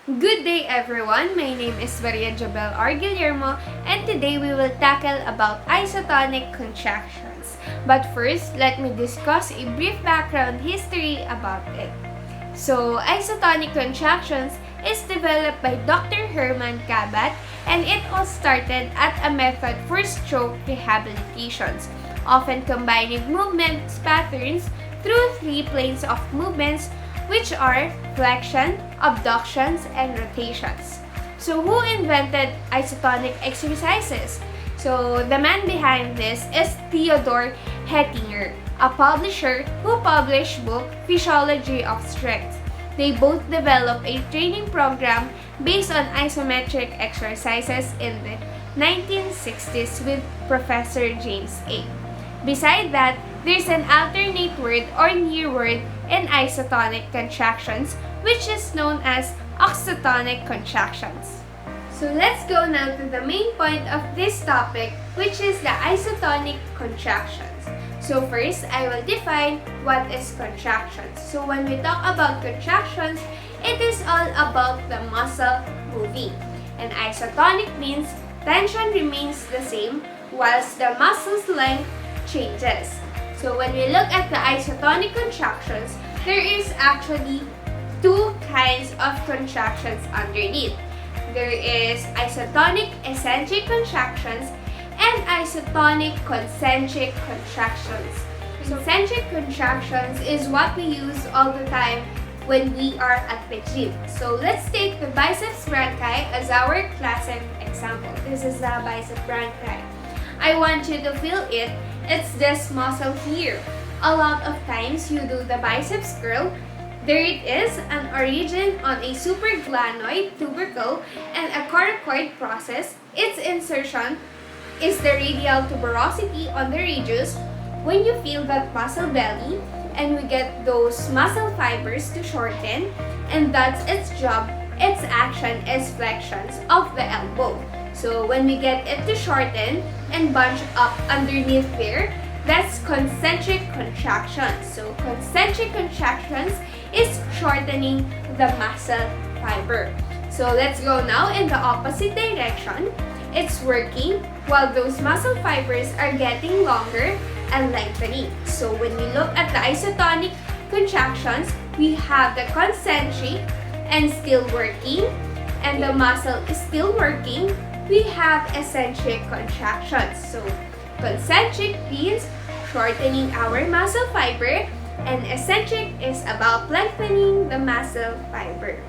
Good day everyone, my name is Jobelle R. Guillermo and today we will tackle about isotonic contractions. But first, let me discuss a brief background history about it. So, isotonic contractions is developed by Dr. Herman Kabat and it all started at a method for stroke rehabilitations, often combining movement patterns through three planes of movements which are flexion, abductions, and rotations. So who invented isotonic exercises? So the man behind this is Theodore Hettinger, a publisher who published book Physiology of Strength. They both developed a training program based on isometric exercises in the 1960s with Professor James A. Beside that, there's an alternate word or new word in isotonic contractions, which is known as Auxotonic Contractions. So let's go now to the main point of this topic, which is the isotonic contractions. So first, I will define what is contractions. So when we talk about contractions, it is all about the muscle moving. And isotonic means tension remains the same whilst the muscle's length changes. So when we look at the isotonic contractions, there is actually two kinds of contractions underneath. There is isotonic eccentric contractions and isotonic concentric contractions. Concentric contractions is what we use all the time when we are at the gym. So let's take the biceps brachii as our classic example. This is the bicep brachii. I want you to feel it. It's this muscle here. A lot of times you do the biceps curl. There it is, an origin on a supraglenoid tubercle and a coracoid process. Its insertion is the radial tuberosity on the radius. When you feel that muscle belly and we get those muscle fibers to shorten, and that's its job, its action is flexions of the elbow. So when we get it to shorten and bunch up underneath there, that's concentric contractions. So concentric contractions is shortening the muscle fiber. So let's go now in the opposite direction. It's working while those muscle fibers are getting longer and lengthening. So when we look at the isotonic contractions, we have the concentric and still working, and the muscle is still working. We have eccentric contractions. So concentric means shortening our muscle fiber and eccentric is about lengthening the muscle fiber.